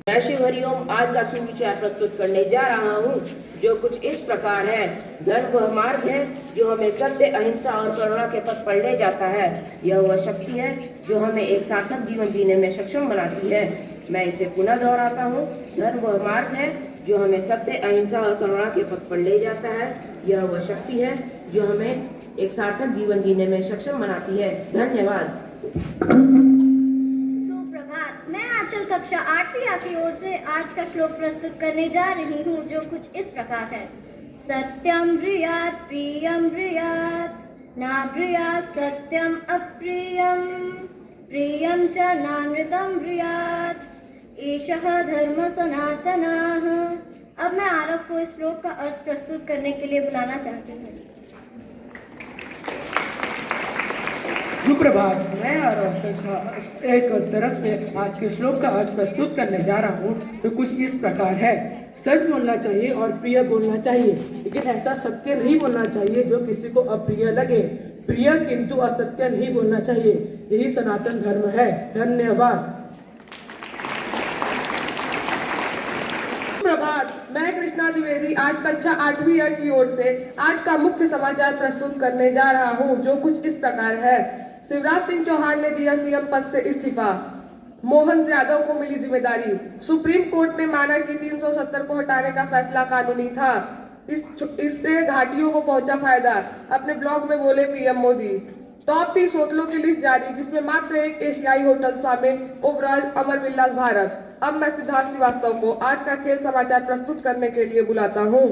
मैं शिव हरिओम आज का सुविचार प्रस्तुत करने जा रहा हूँ, जो कुछ इस प्रकार है। धर्म वह मार्ग है जो हमें सत्य, अहिंसा और करुणा के पथ पर ले जाता है। यह वह शक्ति है जो हमें एक सार्थक जीवन जीने में सक्षम बनाती है। मैं इसे पुनः दोहराता हूँ। धर्म वह मार्ग है जो हमें सत्य, अहिंसा और करुणा के पथ पर ले जाता है। यह वह शक्ति है जो हमें एक सार्थक जीवन जीने में सक्षम बनाती है। धन्यवाद। मैं आंचल कक्षा 8वीं की ओर से आज का श्लोक प्रस्तुत करने जा रही हूँ, जो कुछ इस प्रकार है। सत्यम ब्रूयात् प्रियम ब्रूयात् ना ब्रूयात् सत्यम अप्रियम प्रियम च नानृतं ब्रूयात् एषः धर्म सनातनः। अब मैं आरव को इस श्लोक का अर्थ प्रस्तुत करने के लिए बुलाना चाहती हूँ। सुप्रभात। मैं आरव एक तरफ से आज के श्लोक का अर्थ प्रस्तुत करने जा रहा हूँ, तो कुछ इस प्रकार है। सच बोलना चाहिए और प्रिय बोलना चाहिए, लेकिन ऐसा सत्य नहीं बोलना चाहिए जो किसी को अप्रिय लगे। प्रिय किंतु असत्य नहीं बोलना चाहिए। यही सनातन धर्म है। धन्यवाद। प्रभात। मैं कृष्णा द्विवेदी आज कक्षा 8वीं की ओर से आज का मुख्य समाचार प्रस्तुत करने जा रहा हूँ, जो कुछ इस प्रकार है। शिवराज सिंह चौहान ने दिया सीएम पद से इस्तीफा। मोहन यादव को मिली जिम्मेदारी। सुप्रीम कोर्ट ने माना कि 370 को हटाने का फैसला कानूनी था। इससे घाटियों को पहुंचा फायदा, अपने ब्लॉग में बोले पीएम मोदी। टॉप 30 होटलों की लिस्ट जारी, जिसमें मात्र एक एशियाई होटल शामिल, ओबरॉय अमर विलास भारत। अब मैं सिद्धार्थ श्रीवास्तव को आज का खेल समाचार प्रस्तुत करने के लिए बुलाता हूँ।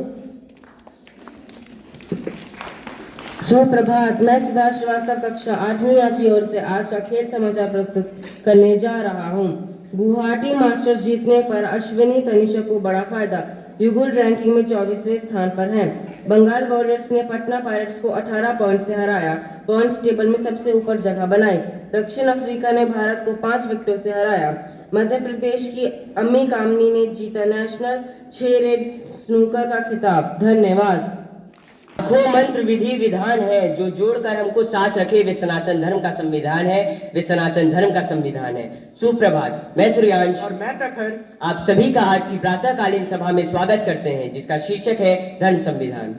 सुप्रभात। मैं सिद्धार्थ श्रीवास्तव कक्षा 8वीं की ओर से आज का खेल समाचार प्रस्तुत करने जा रहा हूँ। गुवाहाटी मास्टर्स जीतने पर अश्विनी तनिषा को बड़ा फायदा। युगल रैंकिंग में 24वें स्थान पर हैं। बंगाल वॉरियर्स ने पटना पायरेट्स को 18 पॉइंट से हराया, पॉइंट्स टेबल में सबसे ऊपर जगह बनाई। दक्षिण अफ्रीका ने भारत को 5 विकेटों से हराया। मध्य प्रदेश की अम्मी कामनी ने जीता नेशनल 6 रेड स्नूकर का खिताब। धन्यवाद। वो मंत्र विधि विधान है जो जोड़कर हमको साथ रखे। वे सनातन धर्म का संविधान है। वे सनातन धर्म का संविधान है। सुप्रभात। मैं सूर्यांश और मैं प्रखर आप सभी का आज की प्रातःकालीन सभा में स्वागत करते हैं, जिसका शीर्षक है धर्म संविधान।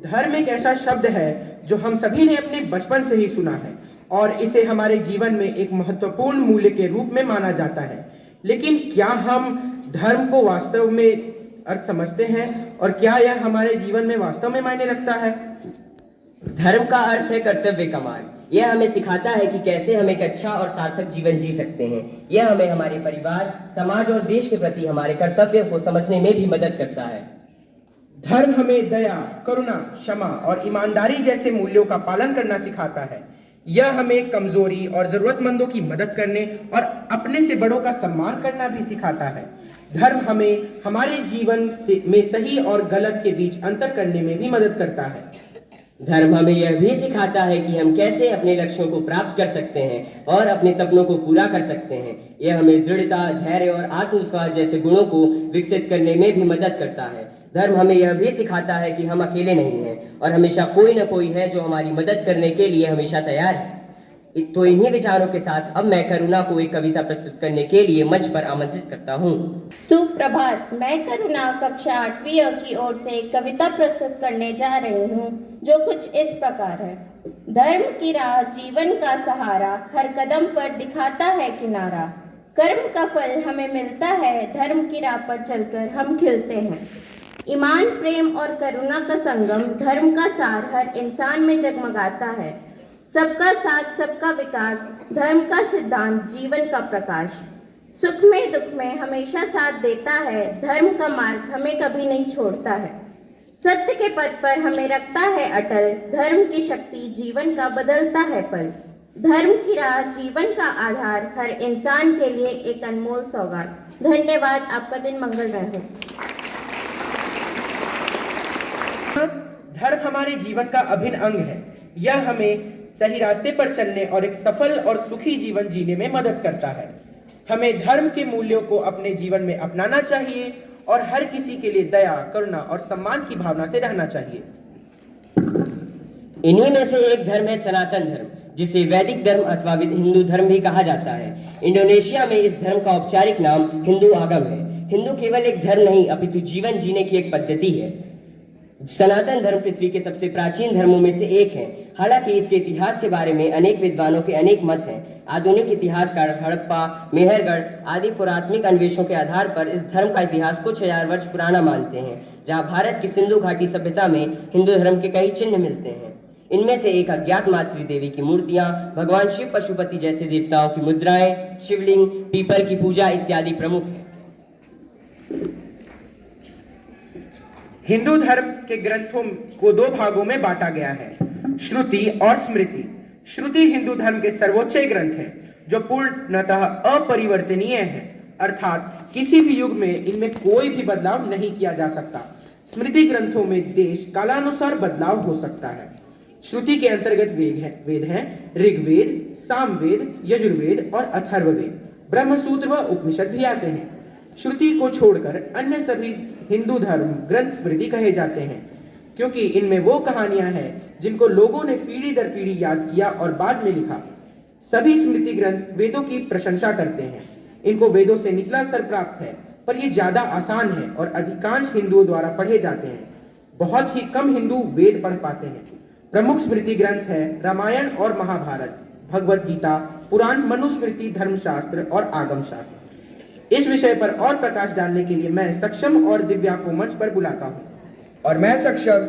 धर्म एक ऐसा शब्द है जो हम सभी ने अपने बचपन से ही सुना है और इसे हमारे जीवन में एक महत्वपूर्ण मूल्य के रूप में माना जाता है। लेकिन क्या हम धर्म को वास्तव में अर्थ समझते हैं और क्या यह हमारे जीवन में वास्तव में मायने रखता है? धर्म का अर्थ है कर्तव्य का मार्ग। यह हमें सिखाता है कि कैसे हम एक अच्छा और सार्थक जीवन जी सकते हैं। यह हमें हमारे परिवार, समाज और देश के प्रति हमारे कर्तव्य को समझने में भी मदद करता है। धर्म हमें दया, करुणा, क्षमा और ईमानदारी जैसे मूल्यों का पालन करना सिखाता है। यह हमें कमजोरी और जरूरतमंदों की मदद करने और अपने से बड़ों का सम्मान करना भी सिखाता है। धर्म हमें हमारे जीवन में सही और गलत के बीच अंतर करने में भी मदद करता है। धर्म हमें यह भी सिखाता है कि हम कैसे अपने लक्ष्यों को प्राप्त कर सकते हैं और अपने सपनों को पूरा कर सकते हैं। यह हमें दृढ़ता, धैर्य और आत्मविश्वास जैसे गुणों को विकसित करने में भी मदद करता है। धर्म हमें यह भी सिखाता है कि हम अकेले नहीं हैं और हमेशा कोई न कोई है जो हमारी मदद करने के लिए हमेशा तैयार है। तो इन्हीं विचारों के साथ अब मैं करुणा को एक कविता प्रस्तुत करने के लिए मंच पर आमंत्रित करता हूँ। सुप्रभात। मैं करुणा कक्षा 8वीं की ओर से एक कविता प्रस्तुत करने जा रही हूँ, जो कुछ इस प्रकार है। धर्म की राह जीवन का सहारा, हर कदम पर दिखाता है किनारा। कर्म का फल हमें मिलता है, धर्म की राह पर चलकर हम खिलते हैं। ईमान, प्रेम और करुणा का संगम, धर्म का सार हर इंसान में जगमगाता है। सबका साथ, सबका विकास, धर्म का सिद्धांत, जीवन का प्रकाश। सुख में दुख में हमेशा साथ देता है, धर्म का मार्ग हमें कभी नहीं छोड़ता है। सत्य के पथ पर हमें रखता है अटल, धर्म की शक्ति जीवन का बदलता है पल। धर्म की राह जीवन का आधार, हर इंसान के लिए एक अनमोल सौगात। धन्यवाद। आपका दिन मंगलमय हो। धर्म हमारे जीवन का अभिन्न अंग है। यह हमें सही रास्ते पर चलने और एक सफल और सुखी जीवन जीने में मदद करता है। हमें धर्म के मूल्यों को अपने जीवन में अपनाना चाहिए और हर किसी के लिए दया, करुणा और सम्मान की भावना से रहना चाहिए। इन्हीं में से एक धर्म है सनातन धर्म, जिसे वैदिक धर्म अथवा हिंदू धर्म भी कहा जाता है। इंडोनेशिया में इस धर्म का औपचारिक नाम हिंदू आगम है। हिंदू केवल एक धर्म नहीं अपितु जीवन जीने की एक पद्धति है। सनातन धर्म पृथ्वी के सबसे प्राचीन धर्मों में से एक है। हालांकि इसके इतिहास के बारे में अनेक विद्वानों के अनेक मत हैं। आधुनिक इतिहासकार हड़प्पा, मेहरगढ़ आदि पुरातनिक अन्वेषणों के आधार पर इस धर्म का इतिहास कुछ हजार वर्ष पुराना मानते हैं, जहां भारत की सिंधु घाटी सभ्यता में हिंदू धर्म के कई चिन्ह मिलते हैं। इनमें से एक अज्ञात मातृ देवी की मूर्तियां, भगवान शिव पशुपति जैसे देवताओं की मुद्राएं, शिवलिंग, पीपल की पूजा इत्यादि प्रमुख हैं। हिंदू धर्म के ग्रंथों को दो भागों में बांटा गया है, श्रुति और स्मृति। श्रुति हिंदू धर्म के सर्वोच्च ग्रंथ है जो पूर्णतः अपरिवर्तनीय है, अर्थात किसी भी युग में इनमें कोई भी बदलाव नहीं किया जा सकता। स्मृति ग्रंथों में देश कालानुसार बदलाव हो सकता है। श्रुति के अंतर्गत वेद हैं ऋग्वेद, सामवेद, यजुर्वेद और अथर्ववेद। ब्रह्मसूत्र व उपनिषद भी आते हैं। श्रुति को छोड़कर अन्य सभी हिंदू धर्म ग्रंथ स्मृति कहे जाते हैं, क्योंकि इनमें वो कहानियां हैं जिनको लोगों ने पीढ़ी दर पीढ़ी याद किया और बाद में लिखा। सभी स्मृति ग्रंथ वेदों की प्रशंसा करते हैं। इनको वेदों से निचला स्तर प्राप्त है, पर ये ज्यादा आसान है और अधिकांश हिंदुओं द्वारा पढ़े जाते हैं। बहुत ही कम हिंदू वेद पढ़ पाते हैं। प्रमुख स्मृति ग्रंथ है रामायण और महाभारत, भगवत गीता, पुराण, मनुस्मृति, धर्मशास्त्र और आगम शास्त्र। इस विषय पर और प्रकाश डालने के लिए मैं सक्षम और दिव्या को मंच पर बुलाता हूँ। और मैं सक्षम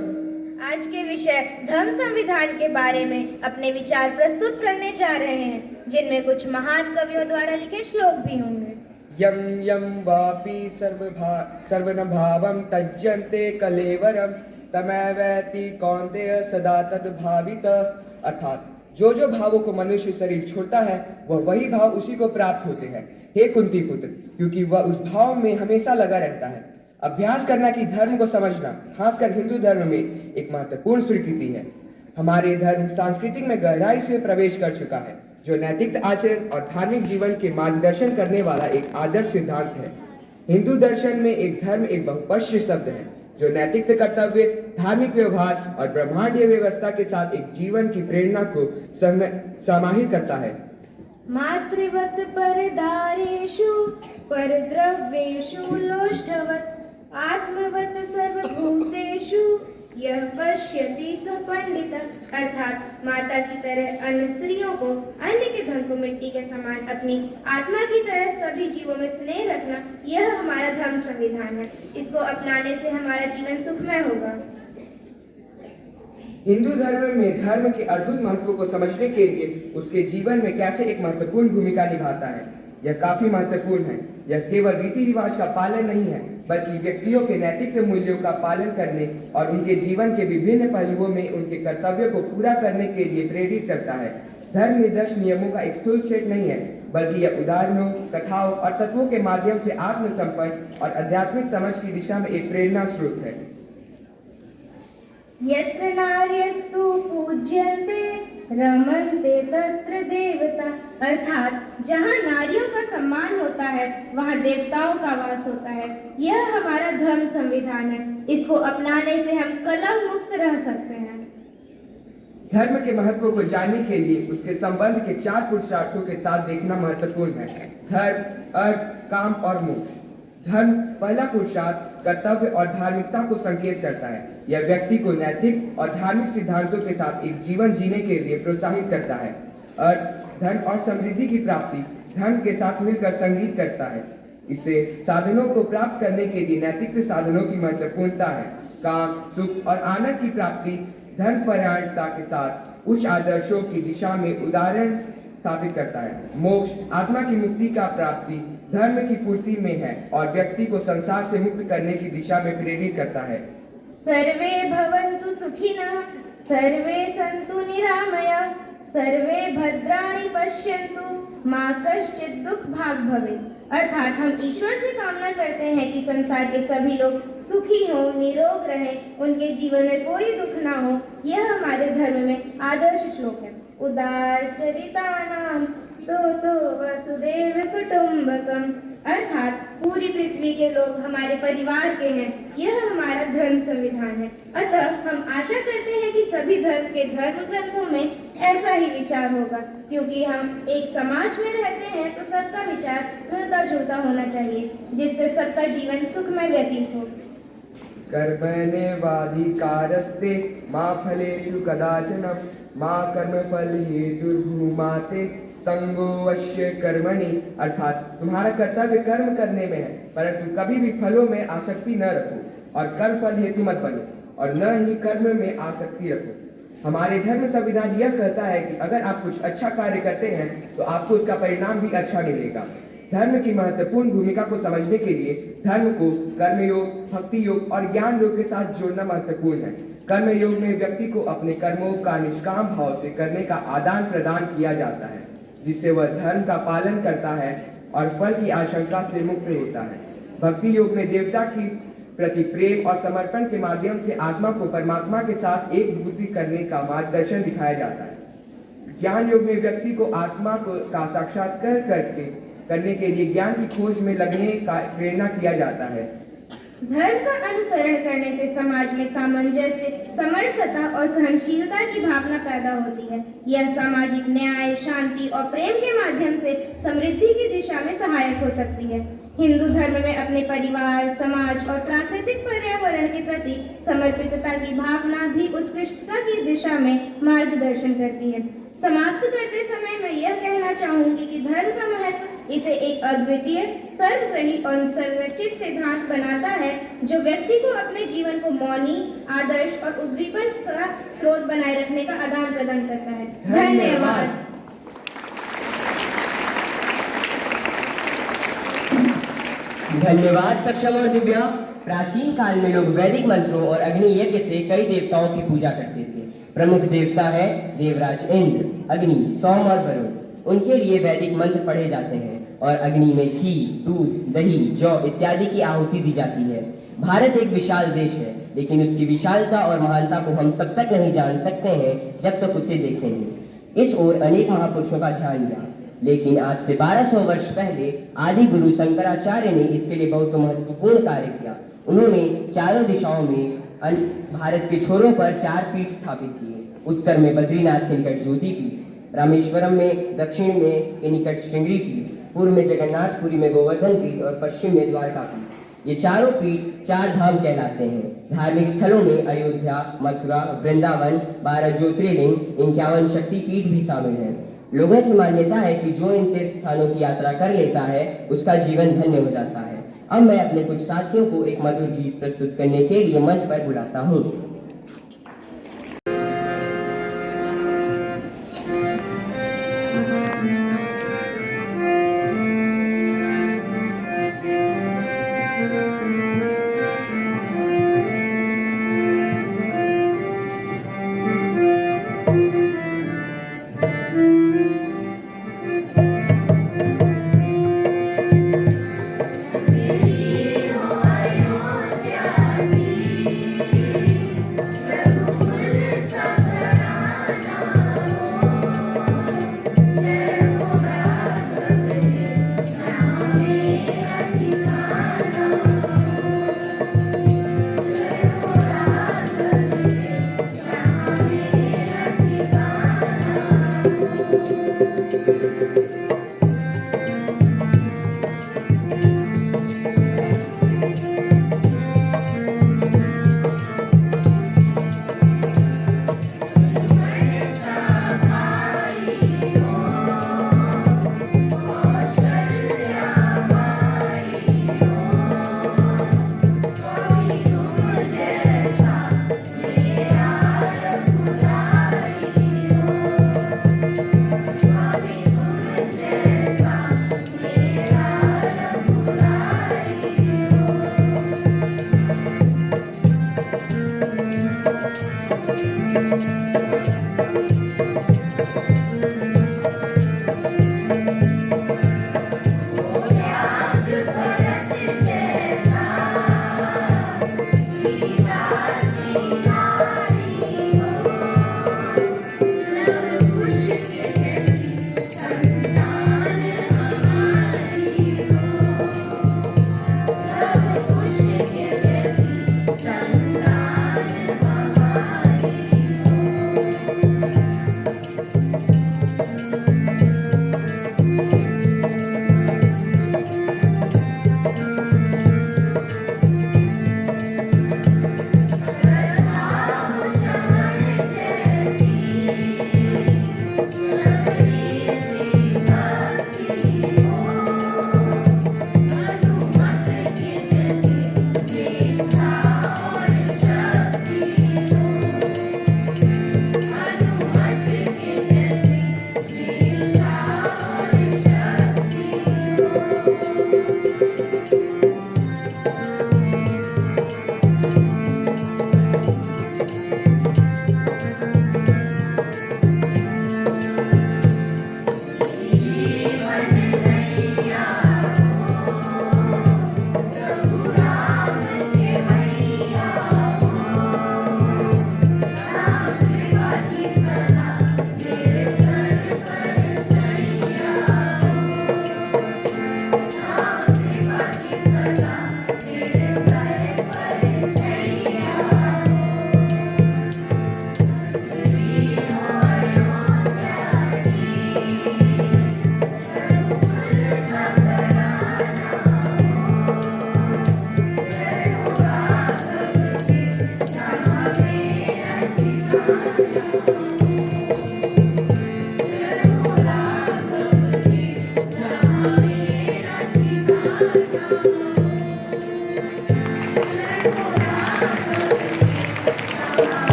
आज के विषय धर्म संविधान के बारे में अपने विचार प्रस्तुत करने जा रहे हैं, जिनमें कुछ महान कवियों द्वारा लिखे श्लोक भी होंगे। यम यम वापि सर्वनभावं त्यज्यन्ते कलेवरम तमैवेति कौन्तेय सदा तद्भावित। अर्थात जो जो भावों को मनुष्य शरीर छोड़ता है वह वही भाव उसी को प्राप्त होते हैं। हे कुंती पुत्र, क्योंकि वह उस भाव में हमेशा लगा रहता है। अभ्यास करना कि धर्म को समझना खासकर हिंदू धर्म में एक महत्वपूर्ण स्वीकृति है। हमारे धर्म सांस्कृतिक में गहराई से प्रवेश कर चुका है, जो नैतिक आचरण और धार्मिक जीवन के मार्गदर्शन करने वाला एक आदर्श सिद्धांत है। हिंदू दर्शन में एक धर्म एक बहुपक्षीय शब्द है जो नैतिक कर्तव्य, धार्मिक व्यवहार और ब्रह्मांडीय व्यवस्था के साथ एक जीवन की प्रेरणा को समाहित करता है। मातृवत परदारेषु परद्रव्येषु लोष्ठवत् आत्मवत सर्वभूतेषु यह पश्यति स पंडित। अर्थात माता की तरह अन्य स्त्रियों को, अन्य के धन को मिट्टी के समान अपनी आत्मा की तरह सभी जीवों में स्नेह रखना, यह हमारा धर्म संविधान है। इसको अपनाने से हमारा जीवन सुखमय होगा। हिंदू धर्म में धर्म के अद्भुत महत्व को समझने के लिए उसके जीवन में कैसे एक महत्वपूर्ण भूमिका निभाता है, यह काफी महत्वपूर्ण है। यह केवल रीति रिवाज का पालन नहीं है, बल्कि व्यक्तियों के नैतिक मूल्यों का पालन करने और उनके जीवन के विभिन्न पहलुओं में उनके कर्तव्यों को पूरा करने के लिए प्रेरित करता है। धर्म निर्दिष्ट नियमों का एक स्थूल सेट नहीं है, बल्कि यह उदाहरणों, कथाओं और तत्वों के माध्यम से आत्मसंपन्न और आध्यात्मिक समझ की दिशा में एक प्रेरणा स्रोत है। यत्र नार्यस्तु पूज्यन्ते रमन्ते तत्र देवता। अर्थात जहाँ नारियों का सम्मान होता है वहाँ देवताओं का वास होता है। यह हमारा धर्म संविधान है। इसको अपनाने से हम कलह मुक्त रह सकते हैं। धर्म के महत्व को जानने के लिए उसके संबंध के 4 पुरुषार्थों के साथ देखना महत्वपूर्ण है: धर्म, अर्थ, काम और मोक्ष। धर्म पहला पुरुषार्थ कर्तव्य और धार्मिकता को संकेत करता है। यह व्यक्ति को नैतिक और धार्मिक सिद्धांतों के साथ एक जीवन जीने के लिए प्रोत्साहित करता है। अर्थ धन और समृद्धि की प्राप्ति धर्म के साथ मिलकर संगीत करता है। इससे साधनों को प्राप्त करने के लिए नैतिक साधनों की महत्वपूर्णता है। काम, सुख और आनंद की प्राप्ति धर्म परायणता के साथ उच्च आदर्शों की दिशा में उदाहरण स्थापित करता है। मोक्ष आत्मा की मुक्ति का प्राप्ति धर्म की पूर्ति में है और व्यक्ति को संसार से मुक्त करने की दिशा में प्रेरित करता है। सर्वे भवन्तु सुखिनः, सर्वे सन्तु निरामया, सर्वे भद्राणि पश्यन्तु, मा कश्चित् दुःख भाग् भवेत्। अर्थात हम ईश्वर से कामना करते हैं कि संसार के सभी लोग सुखी हों, निरोग रहें, उनके जीवन में कोई दुख ना हो। यह हमारे धर्म में आदर्श श्लोक है। उदार चरितानां तो वसुदेव कुटुम्बकम् अर्थात पूरी पृथ्वी के लोग हमारे परिवार के हैं। यह हमारा धर्म संविधान है। अतः हम आशा करते हैं कि सभी धर्म के धर्म ग्रंथों में ऐसा ही विचार होगा। क्योंकि हम एक समाज में रहते हैं तो सबका विचार मिलता जुलता होना चाहिए, जिससे सबका जीवन सुखमय व्यतीत हो। कर्मण्येवाधिकारस्ते मा फलेषु कदाचन मा कर्मफल हेतुर्भूमाते संगोवश्य कर्मणि। अर्थात तुम्हारा कर्तव्य कर्म करने में है, परंतु कभी भी फलों में आसक्ति न रखो और कर्म फल हेतु मत बनो और न ही कर्म में आसक्ति रखो। हमारे धर्म संविधान यह कहता है कि अगर आप कुछ अच्छा कार्य करते हैं तो आपको उसका परिणाम भी अच्छा मिलेगा। धर्म की महत्वपूर्ण भूमिका को समझने के लिए धर्म को कर्मयोग, भक्ति योग और ज्ञान योग के साथ जोड़ना महत्वपूर्ण है। कर्म योग में व्यक्ति को अपने कर्मों का निष्काम भाव से करने का आदान प्रदान किया जाता है, जिससे वह धर्म का पालन करता है और फल की आशंका से मुक्त होता है। भक्ति योग में देवता की प्रति प्रेम और समर्पण के माध्यम से आत्मा को परमात्मा के साथ एकभूति करने का मार्गदर्शन दिखाया जाता है। ज्ञान योग में व्यक्ति को आत्मा का साक्षात्कार करने के लिए ज्ञान की खोज में लगने का प्रेरणा किया जाता है। धर्म का अनुसरण करने से समाज में सामंजस्य, समरसता और सहनशीलता की भावना पैदा होती है। यह सामाजिक न्याय, शांति और प्रेम के माध्यम से समृद्धि की दिशा में सहायक हो सकती है। हिंदू धर्म में अपने परिवार, समाज और प्राकृतिक पर्यावरण के प्रति समर्पितता की भावना भी उत्कृष्टता की दिशा में मार्गदर्शन करती है। समाप्त करते समय मैं यह कहना चाहूंगी कि धर्म का महत्व इसे एक अद्वितीय, सर्वग्राही और संरचित सिद्धांत बनाता है, जो व्यक्ति को अपने जीवन को मौनी, आदर्श और उद्दीपन का स्रोत बनाए रखने का आदान प्रदान करता है। धन्यवाद। धन्यवाद सक्षम और दिव्या। प्राचीन काल में लोग वैदिक मंत्रों और अग्नि यज्ञ से कई देवताओं की पूजा करते थे। प्रमुख देवता है देवराज इंद्र, अग्नि, सोम और वरुण। उनके लिए वैदिक मंत्र पढ़े जाते हैं और अग्नि में घी, दूध, दही, जौ इत्यादि की आहुति दी जाती है। भारत एक विशाल देश है, लेकिन उसकी विशालता और महानता को हम तब तक नहीं जान सकते हैं जब तक उसे देखेंगे। इस ओर अनेक महापुरुषों का ध्यान गया, लेकिन आज से 1200 वर्ष पहले आदि गुरु शंकराचार्य ने इसके लिए बहुत महत्वपूर्ण कार्य किया। उन्होंने चारों दिशाओं में भारत के छोरों पर 4 पीठ स्थापित किए। उत्तर में बद्रीनाथ के निकट ज्योति पीठ, रामेश्वरम में, दक्षिण में के निकट श्रृंगेरी पीठ, पूर्व में जगन्नाथपुरी में गोवर्धन पीठ और पश्चिम में द्वारका पीठ। ये चारों पीठ 4 धाम कहलाते हैं। धार्मिक स्थलों में अयोध्या, मथुरा, वृंदावन, 12 ज्योतिर्लिंग, 51 शक्ति पीठ भी शामिल हैं। लोगों की मान्यता है कि जो इन तीर्थ स्थानों की यात्रा कर लेता है उसका जीवन धन्य हो जाता है। अब मैं अपने कुछ साथियों को एक मधुर गीत प्रस्तुत करने के लिए मंच पर बुलाता हूँ।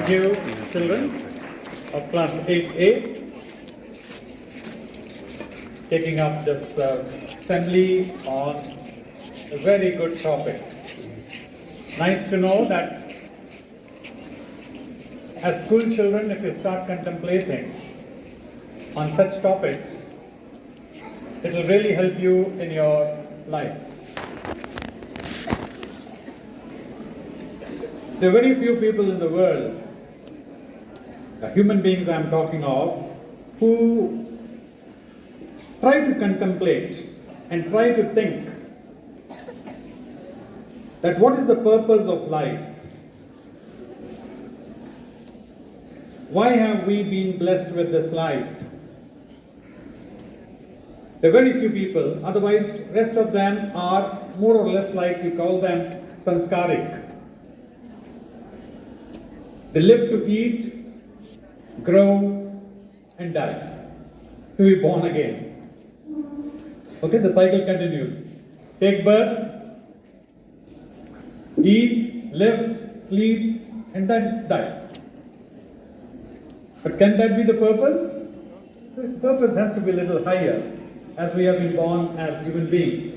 Thank you, children of class 8A, taking up this assembly on a very good topic. Nice to know that as school children, if you start contemplating on such topics, it will really help you in your lives. There are very few people in the world, human beings I'm talking of, who try to contemplate and try to think that what is the purpose of life? Why have we been blessed with this life? There are very few people, otherwise rest of them are more or less like you call them sanskarik. They live to eat, grow and die, to be born again. Okay, the cycle continues. Take birth, eat, live, sleep and then die. But can that be the purpose? The purpose has to be a little higher, as we have been born as human beings.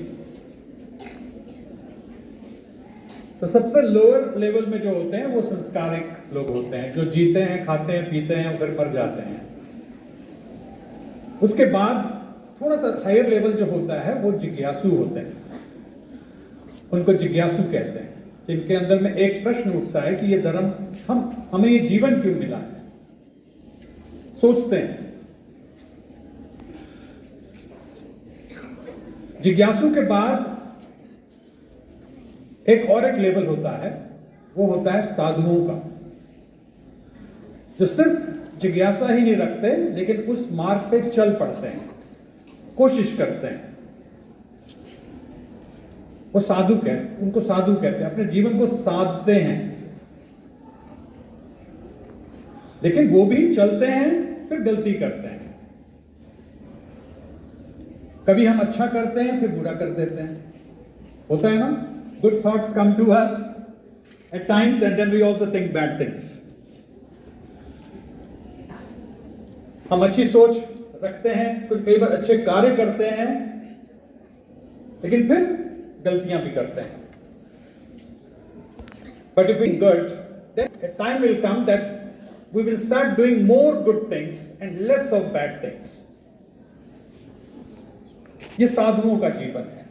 तो सबसे lower level में जो होते हैं वो संस्कारिक लोग होते हैं, जो जीते हैं, खाते हैं, पीते हैं, उधर मर जाते हैं। उसके बाद थोड़ा सा हायर लेवल जो होता है वो जिज्ञासु होते हैं, उनको जिज्ञासु कहते हैं, जिनके अंदर में एक प्रश्न उठता है कि ये धर्म हमें ये जीवन क्यों मिला है, सोचते हैं। जिज्ञासु के बाद एक और एक लेवल होता है, वो होता है साधुओं का, जो सिर्फ जिज्ञासा ही नहीं रखते लेकिन उस मार्ग पे चल पड़ते हैं, कोशिश करते हैं। वो साधु उनको साधु कहते हैं, अपने जीवन को साधते हैं। लेकिन वो भी चलते हैं, फिर गलती करते हैं। कभी हम अच्छा करते हैं, फिर बुरा कर देते हैं, होता है ना? Good thoughts come to us at times and then we also think bad things. हम अच्छी सोच रखते हैं, फिर कई बार अच्छे कार्य करते हैं, लेकिन फिर गलतियां भी करते हैं। But if we good, then a time will come that we will start doing more good things and less of bad things. ये साधुओं का जीवन है।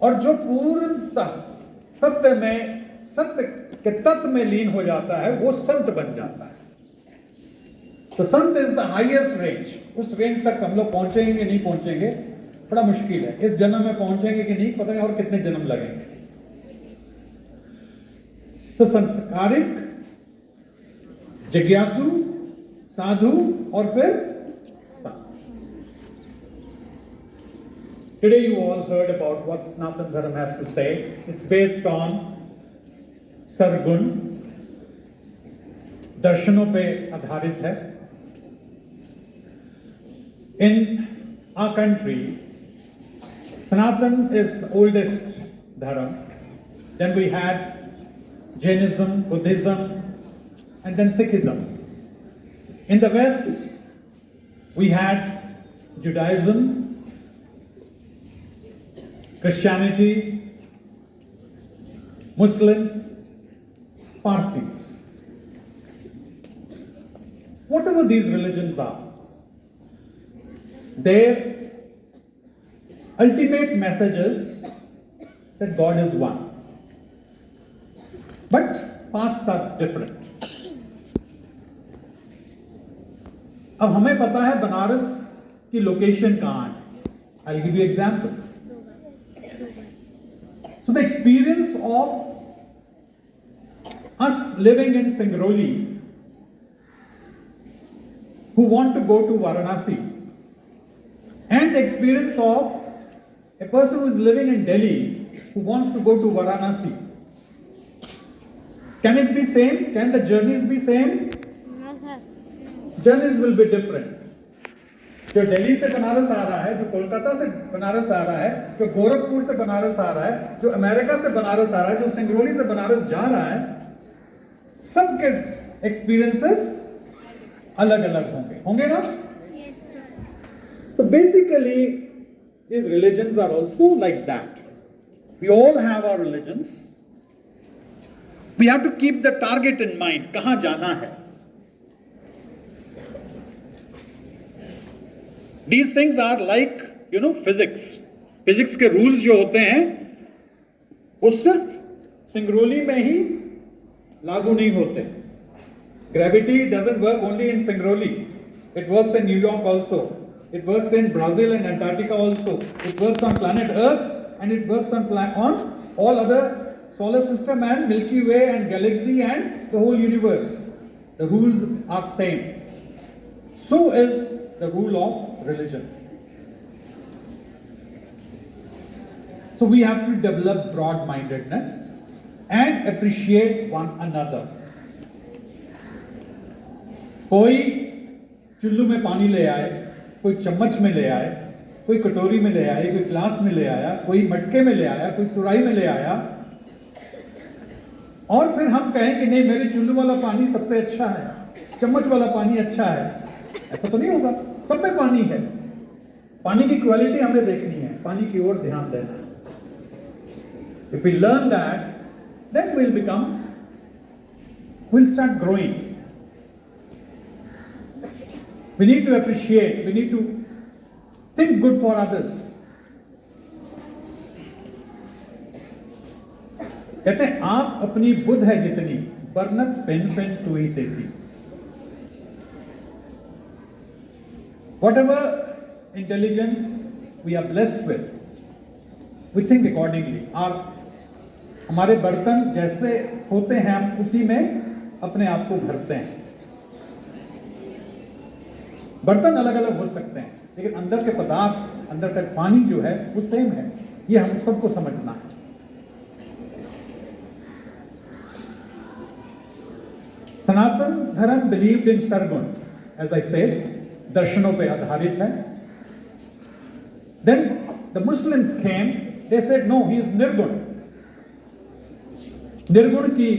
और जो पूर्णतः सत्य के तत्व में लीन हो जाता है, वो संत बन जाता है। तो संत इज द हाईएस्ट रेंज। उस रेंज तक हम लोग पहुंचेंगे कि नहीं पहुंचेंगे, बड़ा मुश्किल है। इस जन्म में पहुंचेंगे कि नहीं, पता नहीं और कितने जन्म लगेंगे। तो संस्कारिक, जिज्ञासु, साधु और फिर Today you all heard about what Sanatana Dharma has to say. It's based on Sargun, दर्शनों पे आधारित है। In our country, Sanatana is the oldest dharma. Then we had Jainism, Buddhism, and then Sikhism. In the West, we had Judaism, Christianity, Muslims, Parsis. Whatever these religions are, their ultimate message is that God is one. But paths are different. अब हमें पता है बनारस की location कहाँ है। I'll give you an example. So the experience of us living in Singrauli, who want to go to Varanasi, and the experience of a person who is living in Delhi, who wants to go to Varanasi, can it be same? Can the journeys be same? No, sir. Journeys will be different. जो दिल्ली से बनारस आ रहा है, जो कोलकाता से बनारस आ रहा है, जो गोरखपुर से बनारस आ रहा है, जो अमेरिका से बनारस आ रहा है, जो सिंगरौली से बनारस जा रहा है, सबके एक्सपीरियंसेस अलग अलग होंगे ना? Yes, sir. So basically, these religions are also like that. We all have our religions. We have to keep the target in mind. कहाँ जाना है? These things are like, physics. Physics के rules जो होते हैं, वो सिर्फ सिंगरौली में ही लागू नहीं होते. Gravity doesn't work only in Singrauli. It works in New York also. It works in Brazil and Antarctica also. It works on planet Earth and it works on all other solar system and Milky Way and galaxy and the whole universe. The rules are same. So is the rule of religion. So we have to develop broad-mindedness and appreciate one another. कोई चुल्लू में पानी ले आए, कोई चम्मच में ले आए, कोई कटोरी में ले आए, कोई ग्लास में ले आया, कोई मटके में ले आया, कोई सुराही में ले आया, और फिर हम कहें कि नहीं मेरे चुल्लू वाला पानी सबसे अच्छा है, चम्मच वाला पानी अच्छा है. ऐसा तो नहीं होगा. सब में पानी है. पानी की क्वालिटी हमें देखनी है, पानी की ओर ध्यान देना है. If we learn that, then we'll start growing. We need to appreciate, we need to think good for others. कहते हैं आप अपनी बुद्ध है जितनी बरनत पेन पेन तू ही देती. Whatever intelligence we are blessed with, we think accordingly. हमारे बर्तन जैसे होते हैं हम उसी में अपने आप को भरते हैं. बर्तन अलग अलग हो सकते हैं लेकिन अंदर के पदार्थ, अंदर का पानी जो है वो सेम है. ये हम सबको समझना है. Sanatan Dharma believed in sargun, as I said, दर्शनों पे आधारित है. Then the Muslims came, they said no, he is nirgun. निर्गुण की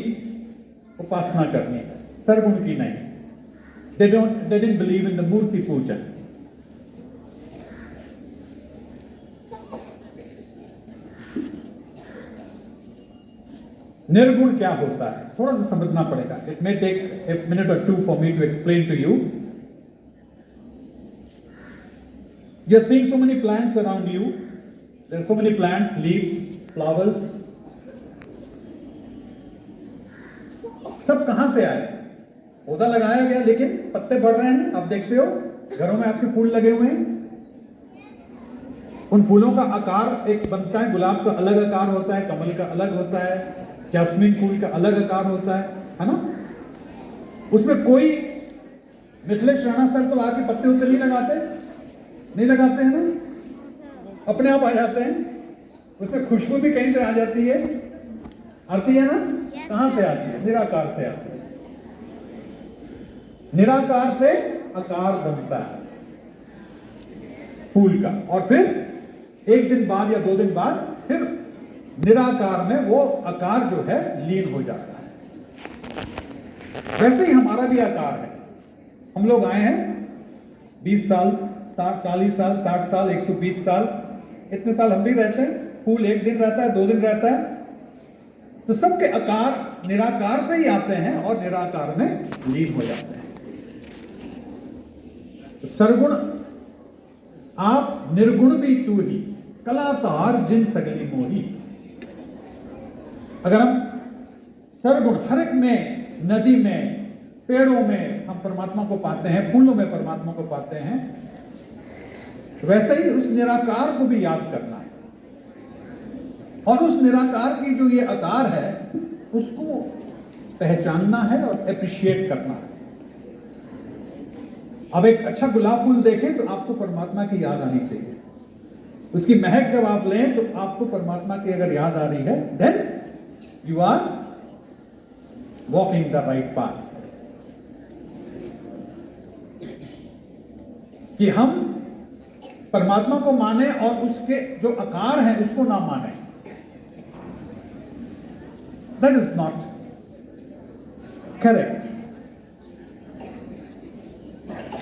उपासना करनी है, सरगुण की नहीं. They didn't believe in the Murti Puja. निर्गुण क्या होता है थोड़ा सा समझना पड़ेगा. It may take a minute or two for me to explain to you. You're seeing so many plants around you. There are so many plants, leaves, flowers. सब कहां से आए? पौधा लगाया गया लेकिन पत्ते बढ़ रहे हैं. आप देखते हो घरों में आपके फूल लगे हुए हैं. उन फूलों का आकार एक बनता है. गुलाब का अलग आकार होता है, कमल का अलग होता है, जैस्मिन फूल का अलग आकार होता है ना. उसमें कोई मिथिलेश राणा सर तो आके पत्ते उत्ते नहीं लगाते हैं ना, अपने आप आ जाते हैं. उसमें खुशबू भी कहीं से आ जाती है, आती है ना. कहां से आती है? निराकार से आती है. निराकार से आकार बनता है फूल का, और फिर एक दिन बाद या 2 दिन बाद फिर निराकार में वो आकार जो है लीन हो जाता है. वैसे ही हमारा भी आकार है. हम लोग आए हैं 20 साल, 40 साल, 60 साल, 120 साल, इतने साल हम भी रहते हैं. फूल एक दिन रहता है, 2 दिन रहता है. तो सबके आकार निराकार से ही आते हैं और निराकार में लीन हो जाते हैं. सरगुण आप निर्गुण भी तू ही, कलातार जिन सगली मोही. अगर हम सरगुण हर एक में, नदी में, पेड़ों में हम परमात्मा को पाते हैं, फूलों में परमात्मा को पाते हैं, वैसे ही उस निराकार को भी याद करना है. और उस निराकार की जो ये आकार है उसको पहचानना है और एप्रिशिएट करना है. अब एक अच्छा गुलाब फूल देखें तो आपको परमात्मा की याद आनी चाहिए. उसकी महक जब आप लें तो आपको परमात्मा की अगर याद आ रही है, then you are walking the right path. कि हम परमात्मा को माने और उसके जो आकार हैं उसको ना माने, that is not correct.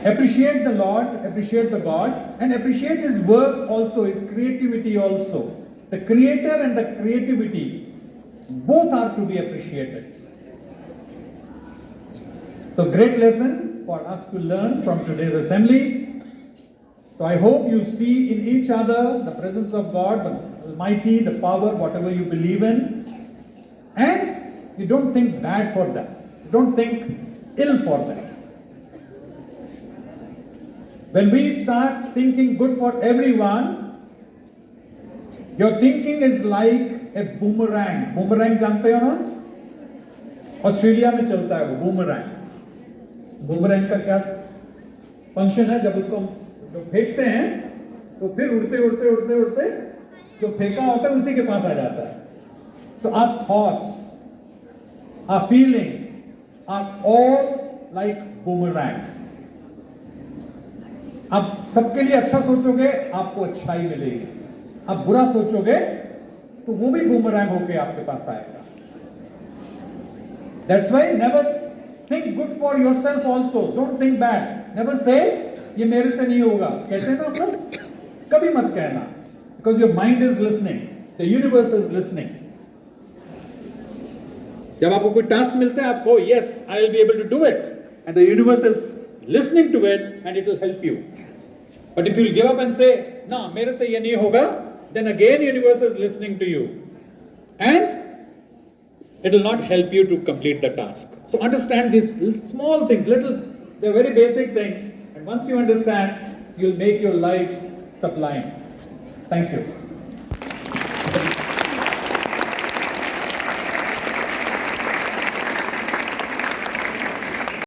Appreciate the Lord, appreciate the God, and appreciate His work also, His creativity also. The Creator and the creativity, both are to be appreciated. So great lesson for us to learn from today's assembly. So I hope you see in each other the presence of God, the Almighty, the power, whatever you believe in. And you don't think bad for that. You don't think ill for that. When we start thinking good for everyone, your thinking is like a boomerang. Boomerang जानते हो ना? Australia में चलता है वो boomerang. Boomerang का क्या function है? जब उसको फेंकते हैं तो फिर उड़ते उड़ते उड़ते उड़ते जो फेंका होता है उसी के पास आ जाता है. So our thoughts, our feelings are all like boomerang. आप सबके लिए अच्छा सोचोगे आपको अच्छाई मिलेगी, आप बुरा सोचोगे तो वो भी बूमरैंग होके आपके पास आएगा. That's why never think good for yourself also. Don't think bad. Never say ये मेरे से नहीं होगा. कहते हैं ना आप लोग, कभी मत कहना. Because your mind is listening. The universe is listening. जब आपको कोई टास्क मिलता है आपको yes I will be able to do it and the universe is listening to it and it will help you. But if you will give up and say no मेरे से ये नहीं होगा, then again universe is listening to you and it will not help you to complete the task. So understand these small things, they're very basic things, and once you understand, you'll make your lives sublime. Thank you.